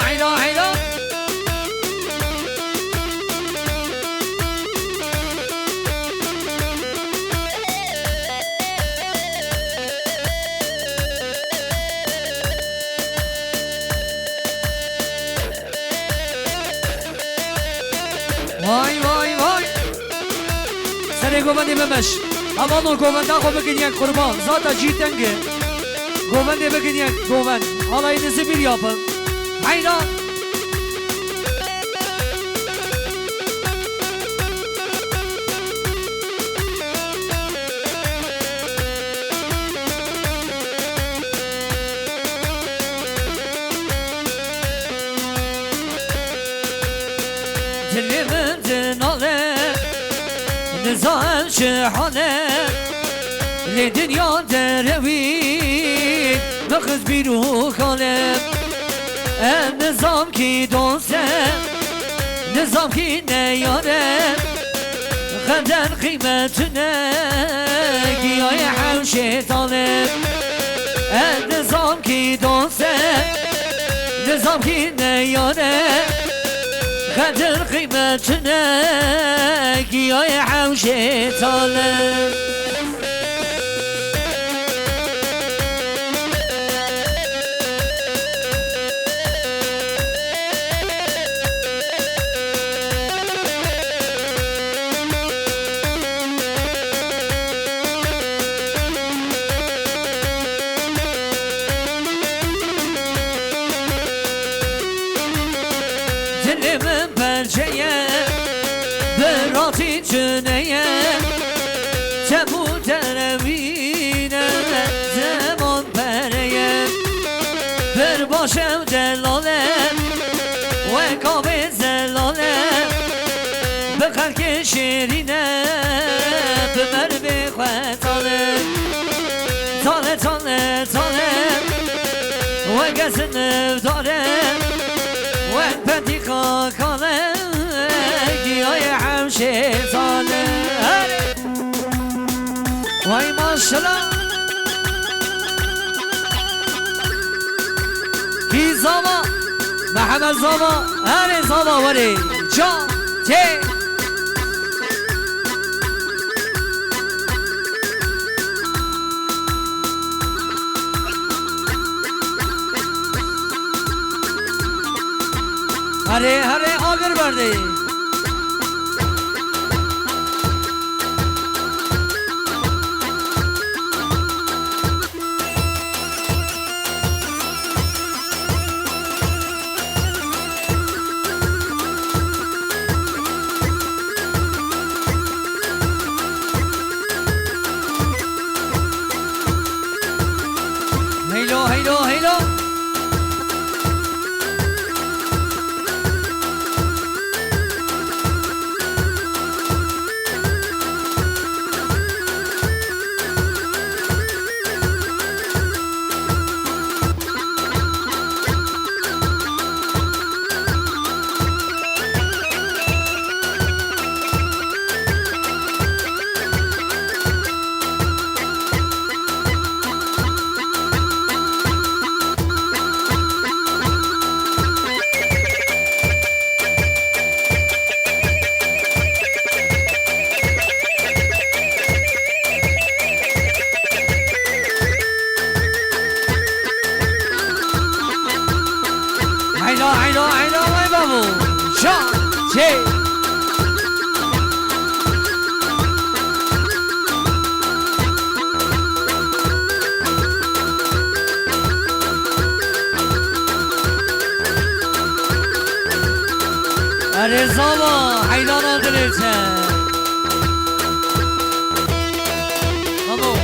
حیلا حیلا وای وای وای سر گوبندی بمش اما نو گوبنده خو بگین یک قربان ذاتا جی تنگه گوبنده بگین یک گوبند حالا این زبیر یاپن حیلا نزال شحانه لدنيا دروين مخز بيرو خالم النظام كي دونسه نظام كي نياره غدر قيمتنا قياي حوشي طالب النظام كي دونسه نظام كي نياره قدر قيمتنا قياي حوشي طالب دلم برجه براتی جنه تبو دروینه زمان بره بر باشم دلاله و کابه زلاله به خلق شیرینه به مر بخواه تاله تاله تاله تاله و گزنه داره وقت بدي خاكالة قياي حمشي طالة واي ما شاء الله في زاما محمد زاما هاري زاما وري جا تي هره هره آگر برده هیلو هیلو هیلو عينو عينو وي بابو شا شي الرزابة حيدانا دليلتها بابو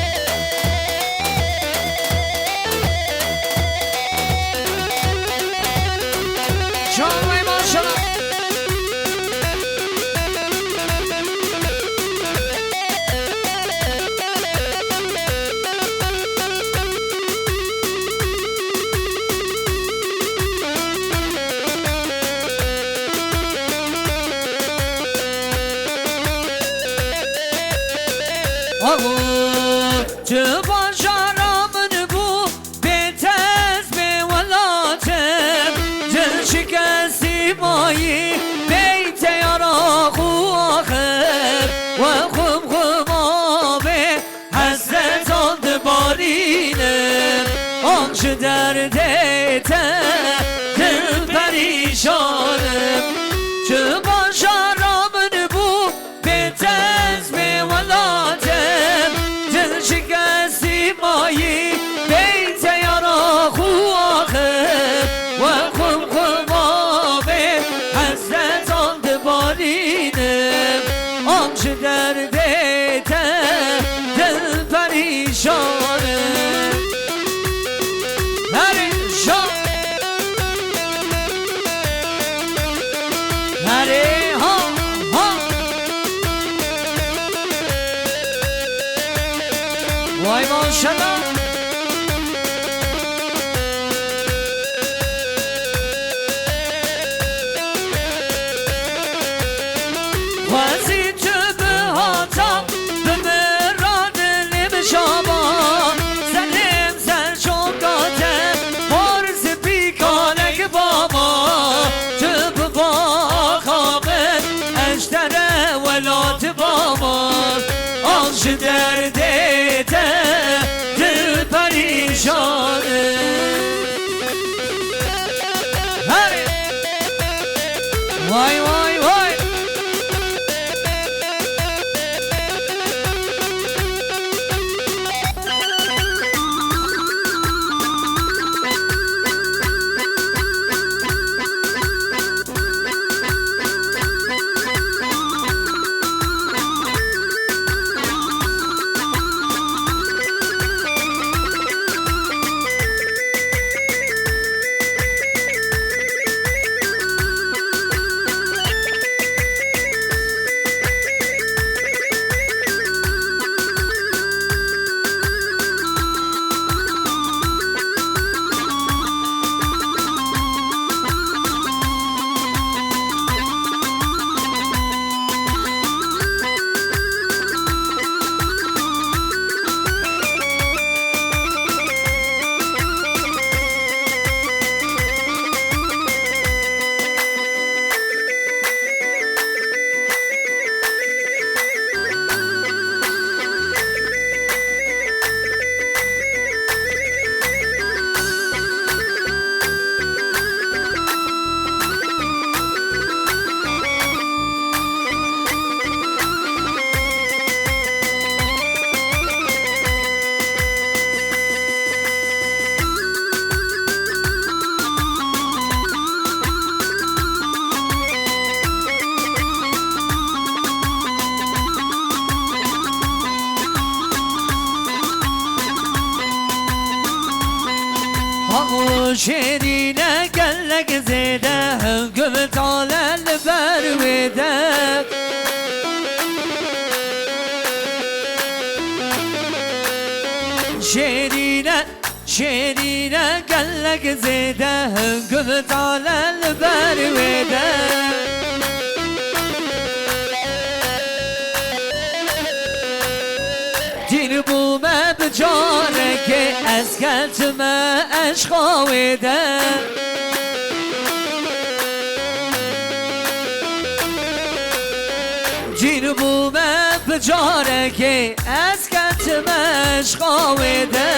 شاوي ما شاء الله جبان شارا من بو بيتز بي ولاتم جلشي چه دردت دل پریشانم چه باشارامن بو به تزم ولاتم دل شکستی مایی بیت یارا خواخم و خم خمابه حسرت آن دبارینم آن چه دردت دل پریشانم وای ماشالله وزی تو به هاتا به مراد لب شما زنم زن شکاتم مرز بیکانک بابا تو به باقامت اشتره ولات بابا آنش درده دل پریشانه وای وای وای شیرینه گلک زیده گل تالل برویده شیرینه گلک زیده گل تالل برویده دیر بومه بجاره که از کلتمه عشقاویده دیر بومه بجاره که از کلتمه عشقاویده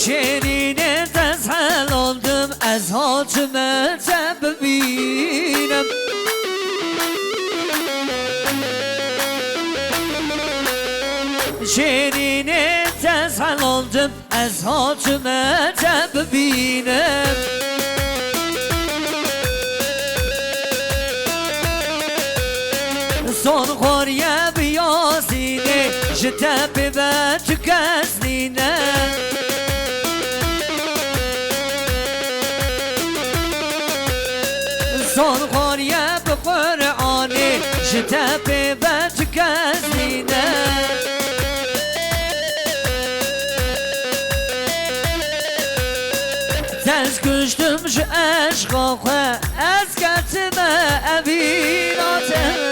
شیرینه تزحل oldum از حاتمه ببینم شیرینه تزحل oldum از حاتمه ببینم son خوریه بیازینه جده به تو کسنینه son خوریه به قرآنه جده به تو کسنینه تز کشتم ش عشقا خواه از کتمه اویراته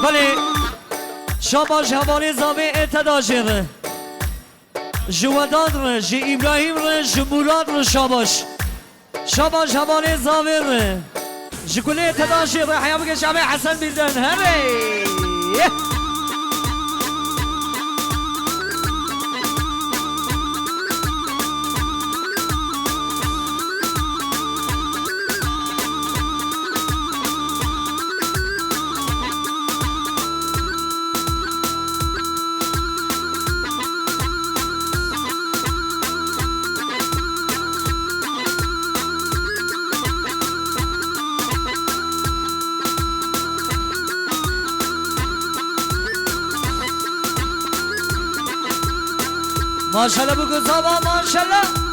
بله شاباش حوالی زاوی اتداشه جوادان رو جی ابراهیم رو جی مراد رو شاباش شاباش حوالی زاوی رو جی کلی اتداشه رو حیام که شامه حسن بیردن هره ماشاءالله بگو زابا ماشاءالله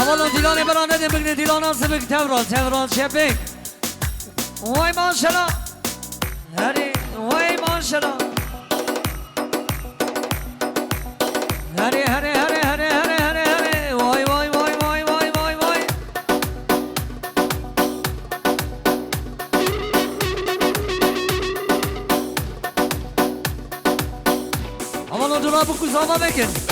اولا دیلان برانه دیم بگنی دیلان ها سبک توران شپک وای ماشاءالله هری وای ماشاءالله هری وای وای وای وای وای وای وای اولا دونا بکو زاما بکن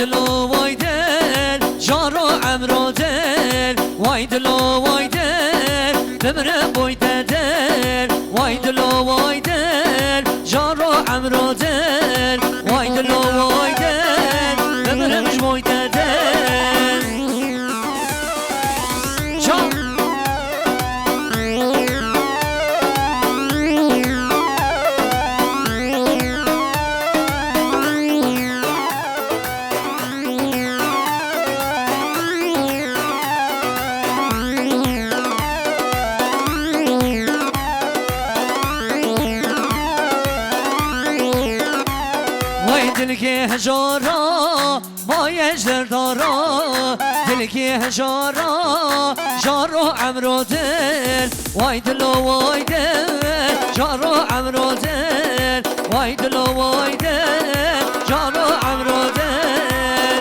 دلو وای دل جارو عمرو دل وای دلو وای دل بمره وای دل وای دلو وای دل جارو عمرو دل وای دلو وای دل بمره مش وای دل دل که هجارا مایش دردارا دل که هجارا جارو عمرو دل وای دلو وای دل جارو عمرو دل وای دلو وای دل جارو عمرو دل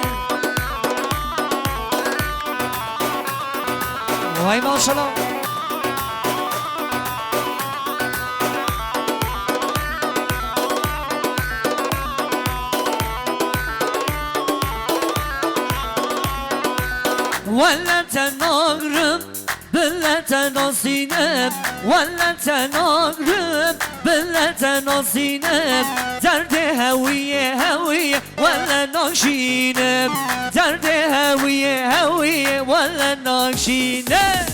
وای ماشاءالله ولا تنغرم بلا تناصينم ولا تنغرم بلا تناصينم درد هوية ولا ناشينم درد هوية ولا ناشينم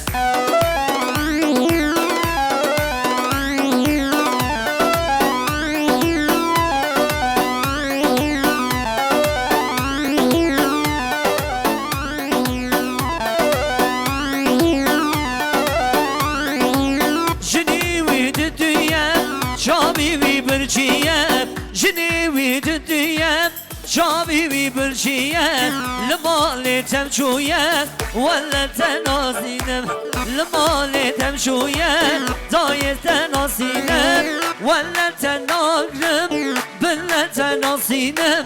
جنيوي دديا شابي ببرشيا لمالي تمشويا ولا تناصينم لمالي تمشويا داير تناصينم ولا تناغرم بلا تناصينم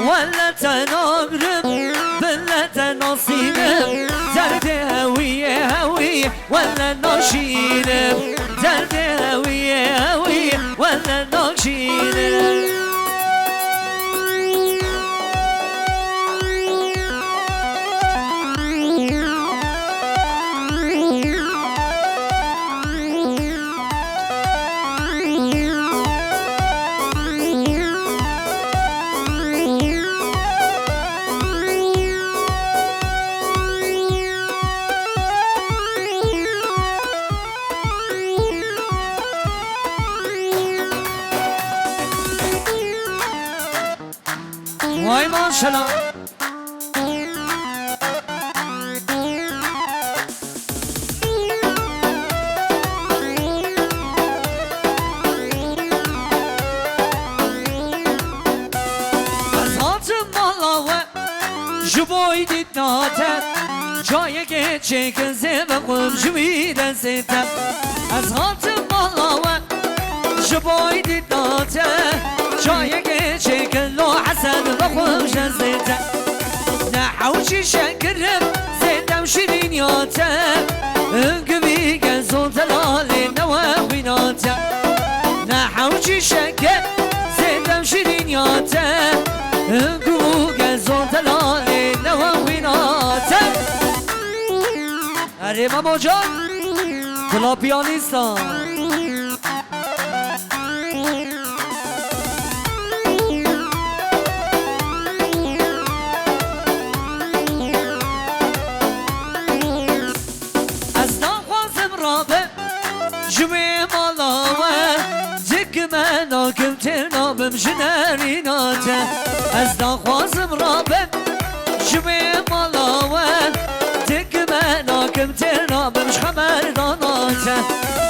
ولا تناغرم بلا تناصينم درد هوية هوية ولا ناشينم درد هوية هوية ولا ناشينم وای ماشالله جبوی دید ناتم جای گچه که زبقم جویدن زیتم از هاتم بالاوه جبوی دید ناتم جای گچه که لو حسن بخوش زیتم نحوشی شکرم زیتم شیرین یاتم انگوی گزون تلالی نوه ناتم نحوشی شکر زیتم شیرین یاتم انگو گزون تلالی نوه ناتم اره ماما جان کلا پیانیستان من كنت نابم جناري ناتا أزدا خوازم رابم جمي ملاوان تك من كنت نابم شخمر داناتا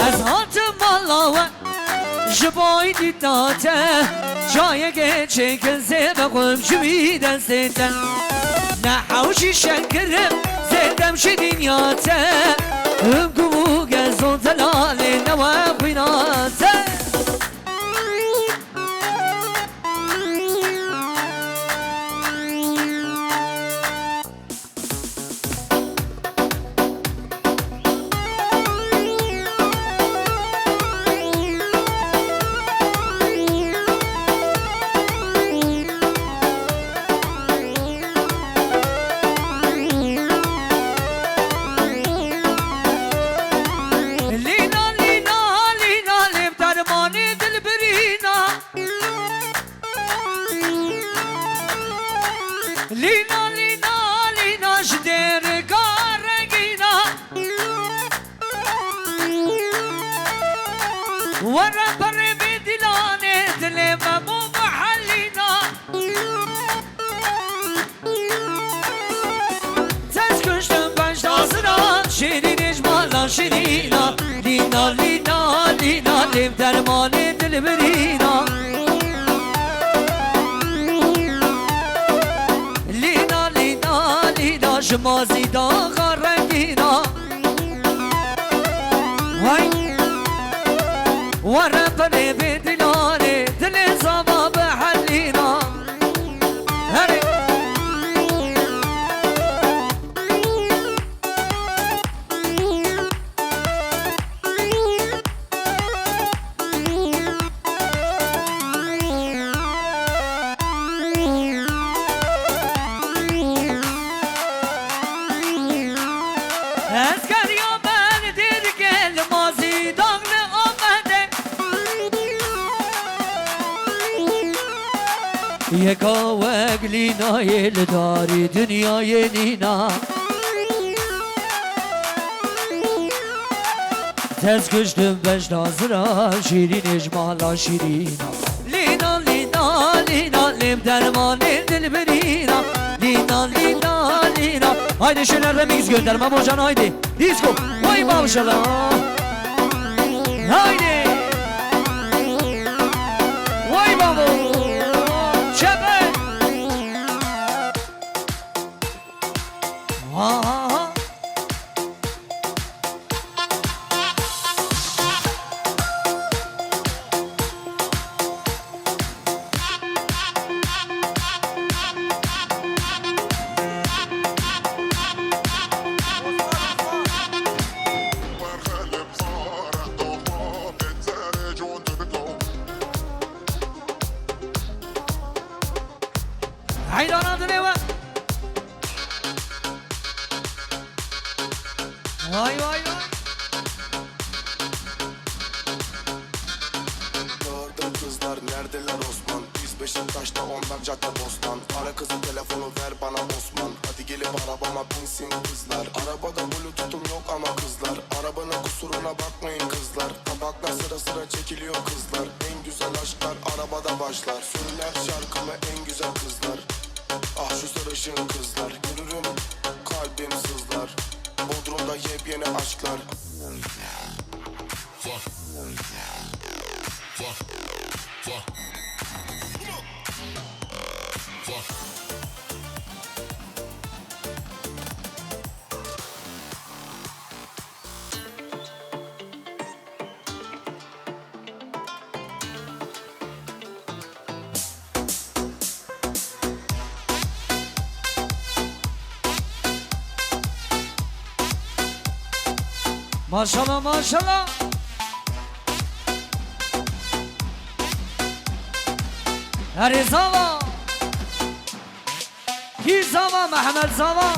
أزهات ملاوان جباي دي ناتا جاي گيچه كن زبقم جميدن زيدن نحوشي شكرم زيدم شدينياتا همقو گزون تلالي نواقي ناتا لينا لينا لينا جدير قارقينا ورا بري بدلاني دلما مو محلينا تسكشتم باش تاسران شيرين اجمالا شيرينا لينا لينا لينا ليم درماني دلبرينا جمازی داغا رنگینا وای ورم بنی بدلانه دل زما به حلینا هری یکا وگلینا یل داری دنیای نینا تز کشتم بش نازرا شیرین اجمالا شیرینا لینا لینا لینا لیم درمان دل برینا لینا لینا لینا haydi şeyler remix gönderme bocan haydi disco vay maşallah haydi vay baba Hayran adını var. Vay vay vay. Gördüm kızlar neredeler Osman? Biz Beşiktaş'ta onlar Caddebostan. Ara kızın telefonu ver bana Osman. Hadi gelip arabama binsin kızlar. Arabada bluetooth'um yok ama kızlar. Arabanın kusuruna bakmayın kızlar. Tabaklar sıra sıra çekiliyor kızlar. En güzel aşklar arabada başlar. Söyler şarkımı en güzel kızlar. Ah şu sarışın kızlar. Görürüm kalbim sızlar. Bodrum'da yepyeni aşklar. Maşallah maşallah. Her zaman. Ki zaman Mehmet zaman.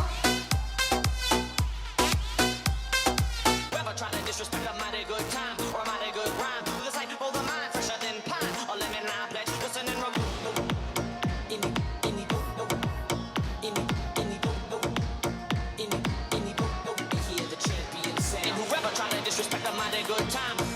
Disrespect, I'm not a good time.